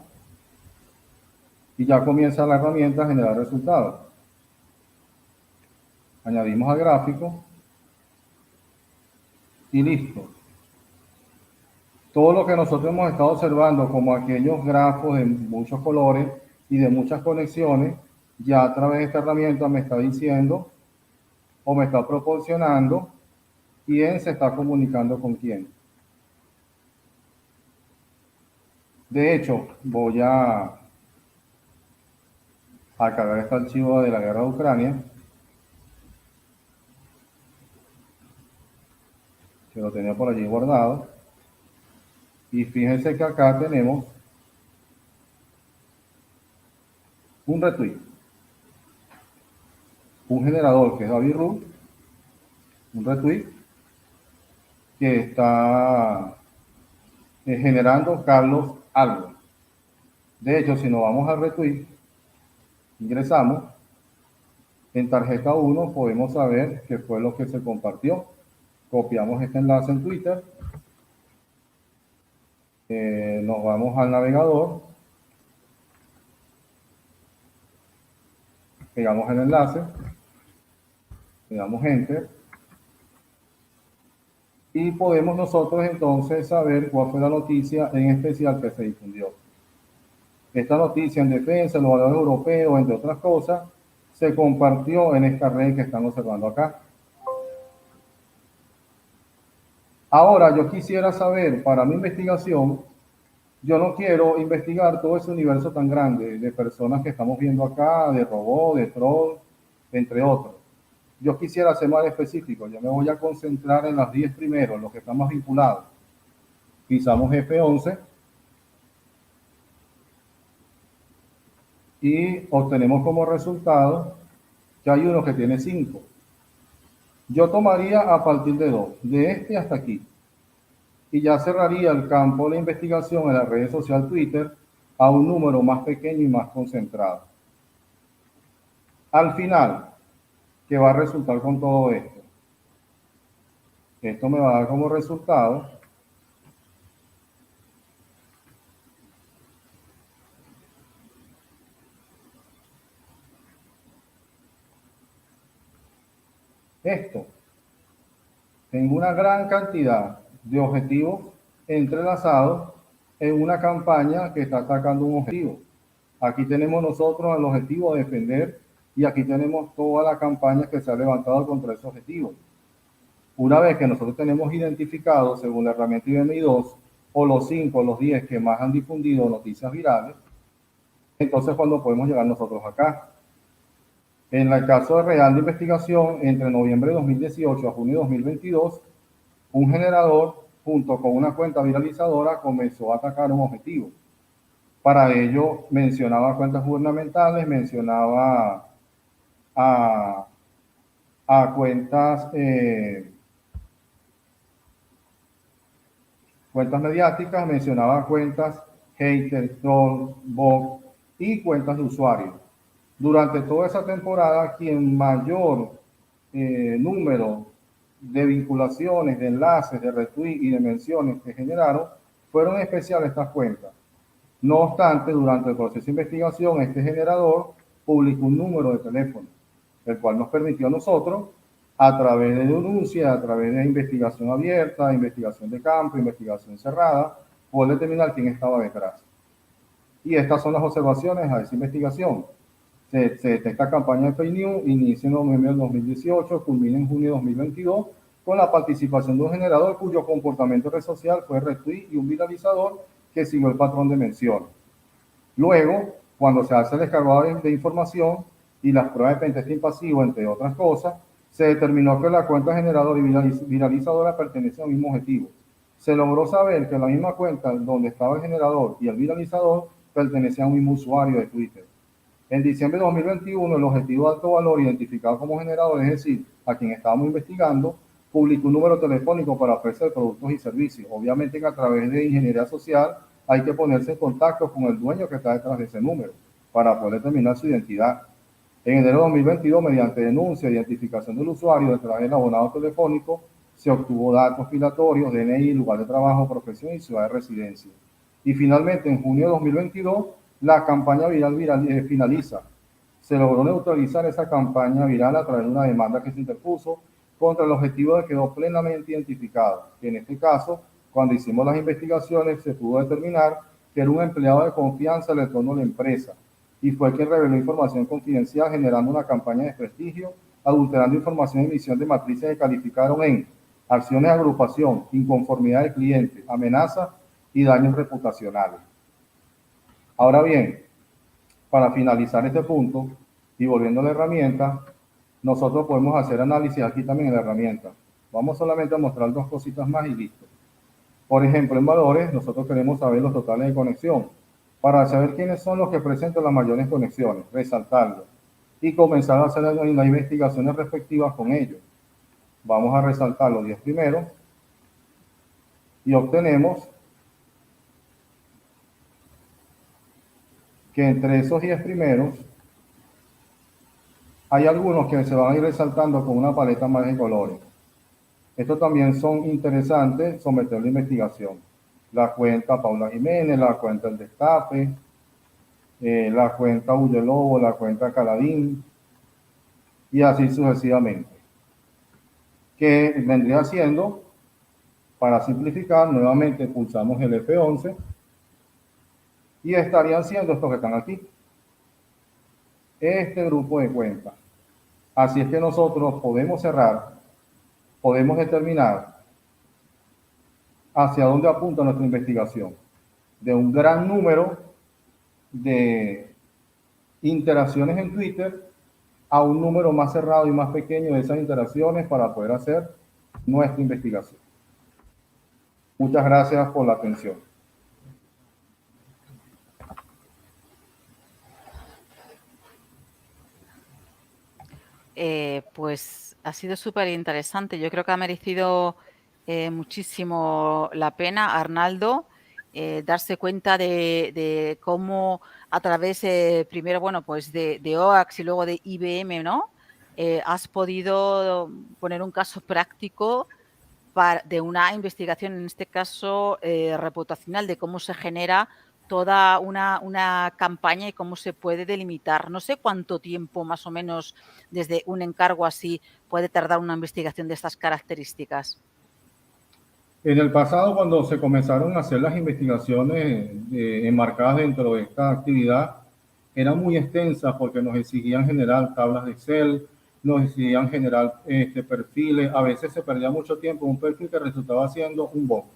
y ya comienza la herramienta a generar resultados. Añadimos al gráfico y listo. Todo lo que nosotros hemos estado observando como aquellos grafos de muchos colores y de muchas conexiones, ya a través de esta herramienta me está diciendo o me está proporcionando quién se está comunicando con quién. De hecho, voy a cargar este archivo de la guerra de Ucrania, que lo tenía por allí guardado. Y fíjense que acá tenemos un retweet, un generador que es David Ru, un retweet que está generando Carlos algo. De hecho, si nos vamos al retweet, ingresamos, en tarjeta 1 podemos saber qué fue lo que se compartió. Copiamos este enlace en Twitter, nos vamos al navegador, pegamos el enlace, le damos enter y podemos nosotros entonces saber cuál fue la noticia en especial que se difundió. Esta noticia en defensa de los valores europeos, entre otras cosas, se compartió en esta red que están observando acá. Ahora yo quisiera saber, para mi investigación, yo no quiero investigar todo ese universo tan grande de personas que estamos viendo acá, de robots, de trolls, entre otros. Yo quisiera ser más específico, yo me voy a concentrar en los 10 primeros, los que están más vinculados. Pisamos F11 y obtenemos como resultado que hay uno que tiene 5. Yo tomaría a partir de 2, de este hasta aquí, y ya cerraría el campo de investigación en la red social Twitter a un número más pequeño y más concentrado. Al final, ¿qué va a resultar con todo esto? Esto me va a dar como resultado esto. Tengo una gran cantidad de objetivos entrelazados en una campaña que está atacando un objetivo. Aquí tenemos nosotros el objetivo de defender y aquí tenemos toda la campaña que se ha levantado contra ese objetivo. Una vez que nosotros tenemos identificado, según la herramienta IBMI2, o los 5 o los 10 que más han difundido noticias virales, entonces cuando podemos llegar nosotros acá. En el caso de Real de Investigación, entre noviembre de 2018 a junio de 2022, un generador, junto con una cuenta viralizadora, comenzó a atacar un objetivo. Para ello, mencionaba cuentas gubernamentales, mencionaba a cuentas mediáticas, mencionaba cuentas haters, trolls, bots y cuentas de usuarios. Durante toda esa temporada, quien mayor número de vinculaciones, de enlaces, de retweets y de menciones que generaron, fueron especiales estas cuentas. No obstante, durante el proceso de investigación, este generador publicó un número de teléfono, el cual nos permitió a nosotros, a través de denuncia, a través de investigación abierta, investigación de campo, investigación cerrada, poder determinar quién estaba detrás. Y estas son las observaciones a esa investigación. Se detecta campaña de fake news, inicia en noviembre del 2018, culmina en junio de 2022, con la participación de un generador cuyo comportamiento red social fue retweet y un viralizador que siguió el patrón de mención. Luego, cuando se hace el descargado de información y las pruebas de pentesting pasivo, entre otras cosas, se determinó que la cuenta generadora y viralizadora pertenecen al mismo objetivo. Se logró saber que la misma cuenta donde estaba el generador y el viralizador pertenecían a un mismo usuario de Twitter. En diciembre de 2021, el objetivo de alto valor identificado como generador, es decir, a quien estábamos investigando, publicó un número telefónico para ofrecer productos y servicios. Obviamente que a través de ingeniería social hay que ponerse en contacto con el dueño que está detrás de ese número para poder determinar su identidad. En enero de 2022, mediante denuncia e identificación del usuario detrás del abonado telefónico, se obtuvo datos filatorios, DNI, lugar de trabajo, profesión y ciudad de residencia. Y finalmente, en junio de 2022, la campaña viral finaliza. Se logró neutralizar esa campaña viral a través de una demanda que se interpuso contra el objetivo que quedó plenamente identificado, que en este caso, cuando hicimos las investigaciones, se pudo determinar que era un empleado de confianza del entorno de la empresa y fue quien reveló información confidencial generando una campaña de desprestigio, adulterando información de emisión de matrices que calificaron en acciones de agrupación, inconformidad del cliente, amenazas y daños reputacionales. Ahora bien, para finalizar este punto y volviendo a la herramienta, nosotros podemos hacer análisis aquí también en la herramienta. Vamos solamente a mostrar dos cositas más y listo. Por ejemplo, en valores, nosotros queremos saber los totales de conexión. Para saber quiénes son los que presentan las mayores conexiones, resaltarlo y comenzar a hacer las investigaciones respectivas con ellos. Vamos a resaltar los 10 primeros y obtenemos que entre esos 10 primeros hay algunos que se van a ir resaltando con una paleta más de colores. Estos también son interesantes someter la investigación. La cuenta Paula Jiménez, la cuenta El Destape, la cuenta Huye Lobo, la cuenta Caladín, y así sucesivamente. Que vendría siendo, para simplificar, nuevamente pulsamos el F11 y estarían siendo estos que están aquí. Este grupo de cuentas. Así es que nosotros podemos cerrar, podemos determinar hacia dónde apunta nuestra investigación. De un gran número de interacciones en Twitter a un número más cerrado y más pequeño de esas interacciones para poder hacer nuestra investigación. Muchas gracias por la atención. Pues ha sido súper interesante. Yo creo que ha merecido muchísimo la pena, Arnaldo, darse cuenta de cómo a través, primero, bueno, pues de OAX y luego de IBM, ¿no? Has podido poner un caso práctico de una investigación, en este caso reputacional, de cómo se genera toda una campaña y cómo se puede delimitar. No sé cuánto tiempo más o menos desde un encargo así puede tardar una investigación de estas características. En el pasado, cuando se comenzaron a hacer las investigaciones enmarcadas dentro de esta actividad, eran muy extensas porque nos exigían generar tablas de Excel, nos exigían generar perfiles, a veces se perdía mucho tiempo en un perfil que resultaba siendo un bot.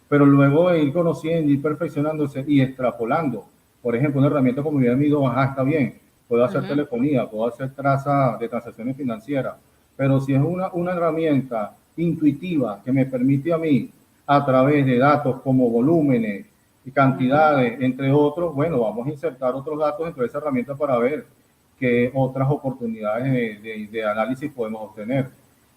Pero luego de ir conociendo, ir perfeccionándose y extrapolando, por ejemplo, una herramienta como IBM I2, está bien, puedo hacer telefonía, puedo hacer traza de transacciones financieras, pero si es una herramienta intuitiva que me permite a mí, a través de datos como volúmenes y cantidades, entre otros, bueno, vamos a insertar otros datos dentro de esa herramienta para ver qué otras oportunidades de análisis podemos obtener.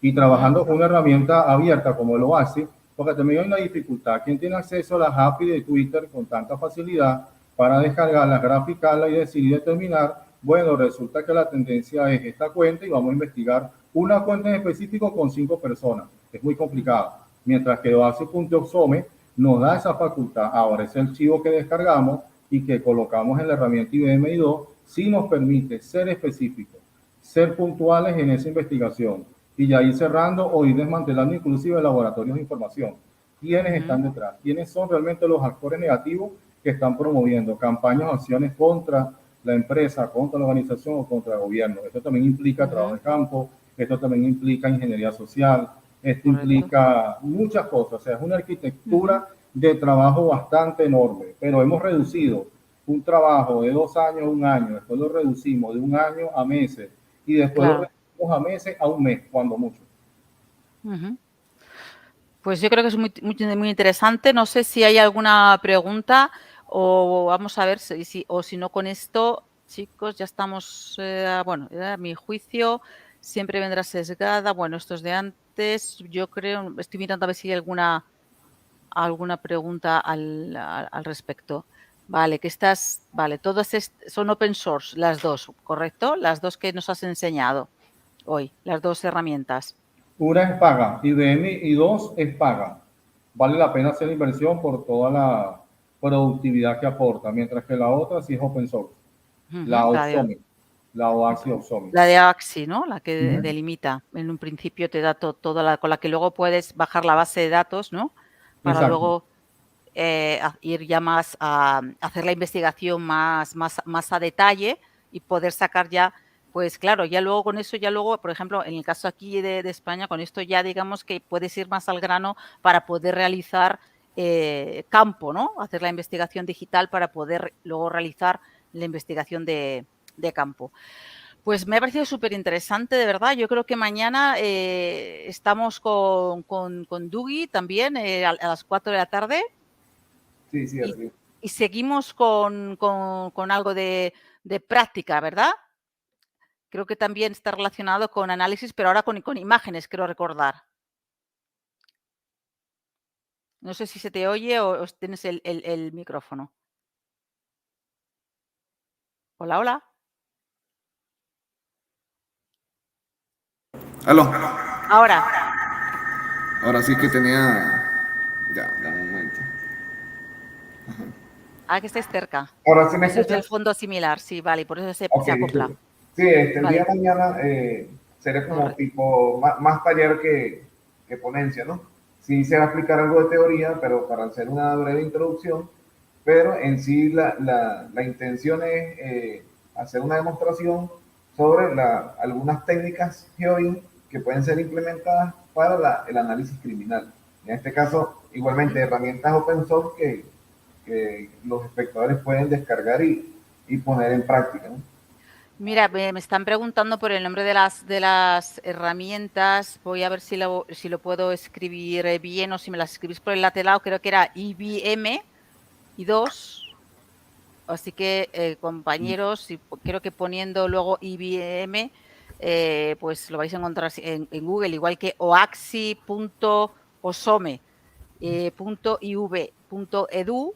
Y trabajando con una herramienta abierta como lo hace, porque también hay una dificultad. ¿Quién tiene acceso a las API de Twitter con tanta facilidad para descargarlas, graficarlas y decidir determinar, bueno, resulta que la tendencia es esta cuenta y vamos a investigar una cuenta en específico con 5 personas? Es muy complicado. Mientras que Oasis.oxome nos da esa facultad. Ahora, ese archivo que descargamos y que colocamos en la herramienta IBM I2 sí nos permite ser específicos, ser puntuales en esa investigación y ya ir cerrando o ir desmantelando inclusive laboratorios de información. ¿Quiénes están detrás? ¿Quiénes son realmente los actores negativos que están promoviendo campañas o acciones contra la empresa, contra la organización o contra el gobierno? Esto también implica trabajo de campo, esto también implica ingeniería social, esto implica muchas cosas. O sea, es una arquitectura de trabajo bastante enorme, pero hemos reducido un trabajo de 2 años a 1 año, después lo reducimos de 1 año a meses y después lo reducimos a meses a 1 mes, cuando mucho. Pues yo creo que es muy interesante. No sé si hay alguna pregunta o vamos a ver si no con esto, chicos, ya estamos, bueno, a mi juicio siempre vendrá sesgada. Bueno, esto es de antes, yo creo, estoy mirando a ver si hay alguna pregunta al respecto. Vale, vale, todas son open source, las dos, ¿correcto? Las dos que nos has enseñado hoy, las dos herramientas. Una es paga, IBM I2 es paga. Vale la pena hacer la inversión por toda la productividad que aporta, mientras que la otra sí es open source. La Oxome, la Oasis Oxome. La de Oasis, ¿no? La que delimita. En un principio te da toda con la que luego puedes bajar la base de datos, ¿no? Para luego ir ya más a hacer la investigación más a detalle y poder sacar ya, pues claro, ya luego con eso, por ejemplo, en el caso aquí de España, con esto ya digamos que puedes ir más al grano para poder realizar campo, ¿no? Hacer la investigación digital para poder luego realizar la investigación de campo. Pues me ha parecido súper interesante, de verdad. Yo creo que mañana estamos con Dougie también a las 4 de la tarde. Sí, sí. Y seguimos con algo de práctica, ¿verdad? Creo que también está relacionado con análisis, pero ahora con imágenes, quiero recordar. No sé si se te oye o tienes el micrófono. Hola, hola. ¿Aló? Ahora sí que tenía... Ya, un momento. Que estés cerca. Ahora sí me escuchas. Es del fondo similar, sí, vale, por eso se acopla. Sí, el día de mañana será como tipo más taller que ponencia, ¿no? Sí se va a explicar algo de teoría, pero para hacer una breve introducción, pero en sí la intención es hacer una demostración sobre algunas técnicas GeoInt que pueden ser implementadas para el análisis criminal. En este caso, igualmente, herramientas open source que los espectadores pueden descargar y poner en práctica, ¿no? Mira, me están preguntando por el nombre de las herramientas. Voy a ver si lo puedo escribir bien o si me las escribís por el lateral. Creo que era IBM I2. Así que, compañeros, creo que poniendo luego IBM, pues lo vais a encontrar en Google, igual que oaxi.oxome, .iv.edu.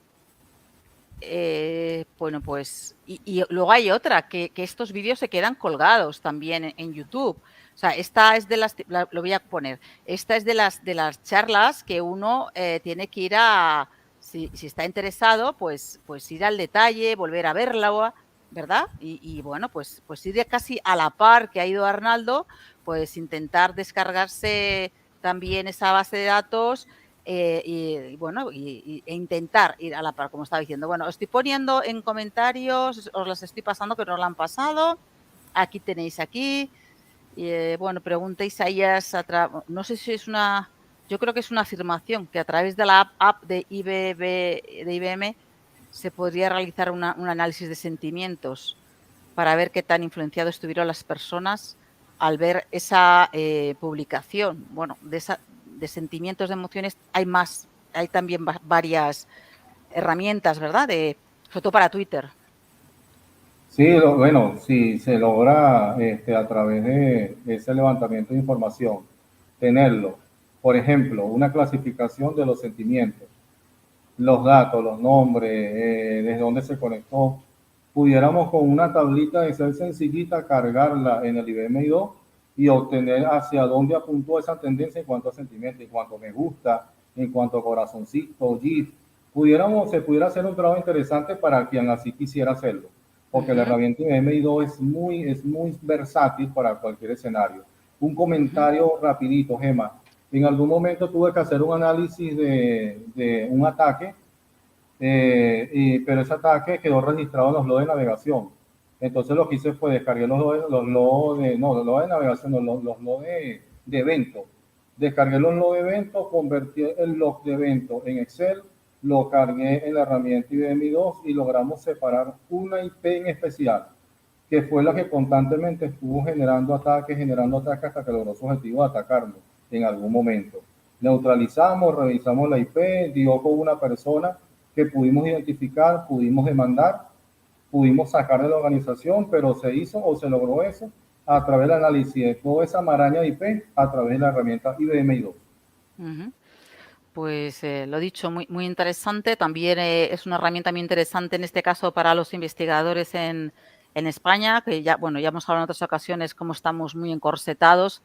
Bueno, pues, y luego hay otra, que estos vídeos se quedan colgados también en YouTube. O sea, esta es de lo voy a poner, esta es de las charlas que uno tiene que ir si está interesado, pues ir al detalle, volver a verla, ¿verdad? Y bueno, pues ir casi a la par que ha ido Arnaldo, pues intentar descargarse también esa base de datos y bueno, e intentar ir a la par, como estaba diciendo. Bueno, os estoy poniendo en comentarios, os las estoy pasando, que nos la han pasado. Aquí tenéis aquí. Bueno, pregunta Isaías, no sé si es una, yo creo que es una afirmación, que a través de la app de IBM se podría realizar un análisis de sentimientos para ver qué tan influenciados estuvieron las personas al ver esa publicación. Bueno, de sentimientos, de emociones, hay también varias herramientas, ¿verdad? Sobre todo para Twitter. Sí, bueno, si se logra a través de ese levantamiento de información, tenerlo, por ejemplo, una clasificación de los sentimientos, los datos, los nombres, desde dónde se conectó, pudiéramos con una tablita de ser sencillita cargarla en el IBM i2 y obtener hacia dónde apuntó esa tendencia en cuanto a sentimientos, en cuanto a me gusta, en cuanto a corazoncito, GIF. Se pudiera hacer un trabajo interesante para quien así quisiera hacerlo, porque la herramienta IBM i2 es muy versátil para cualquier escenario. Un comentario rapidito, Gemma. En algún momento tuve que hacer un análisis de un ataque, pero ese ataque quedó registrado en los logs de navegación. Entonces lo que hice fue descargué los logs de navegación, los logs de evento. Descargué los logs de evento, convertí el log de evento en Excel, lo cargué en la herramienta IBM i2 y logramos separar una IP en especial, que fue la que constantemente estuvo generando ataques hasta que logró su objetivo de atacarlo en algún momento. Neutralizamos, revisamos la IP, dio con una persona que pudimos identificar, pudimos demandar, pudimos sacar de la organización, pero se hizo o se logró eso a través del análisis de toda esa maraña de IP a través de la herramienta IBM i2. Pues lo dicho, muy interesante. También es una herramienta muy interesante en este caso para los investigadores en España, que ya hemos hablado en otras ocasiones cómo estamos muy encorsetados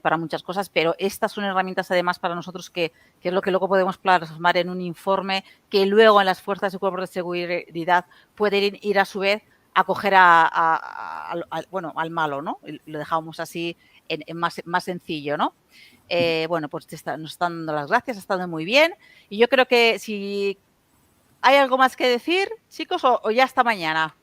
para muchas cosas, pero estas son herramientas además para nosotros que es lo que luego podemos plasmar en un informe que luego en las fuerzas y cuerpos de seguridad pueden ir a su vez a coger al malo, ¿no? Lo dejamos así más sencillo, ¿no? Bueno, pues nos están dando las gracias, ha estado muy bien. Y yo creo que si hay algo más que decir, chicos, o ya hasta mañana.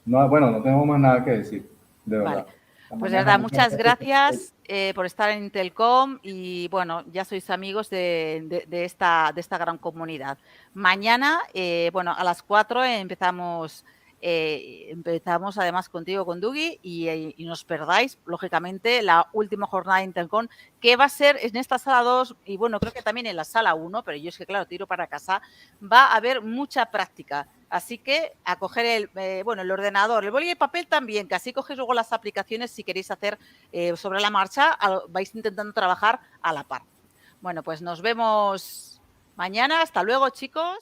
No, bueno, no tenemos más nada que decir, de verdad. Vale. Pues de verdad, muchas gracias por estar en Intelcom y bueno, ya sois amigos de esta gran comunidad. Mañana, a las 4 empezamos además contigo, con Dugi, y no os perdáis, lógicamente, la última jornada de Intelcom, que va a ser en esta sala 2 y bueno, creo que también en la sala 1, pero yo es que claro, tiro para casa, va a haber mucha práctica. Así que a coger el ordenador, el boli y el papel también, que así cogéis luego las aplicaciones si queréis hacer sobre la marcha, vais intentando trabajar a la par. Bueno, pues nos vemos mañana. Hasta luego, chicos.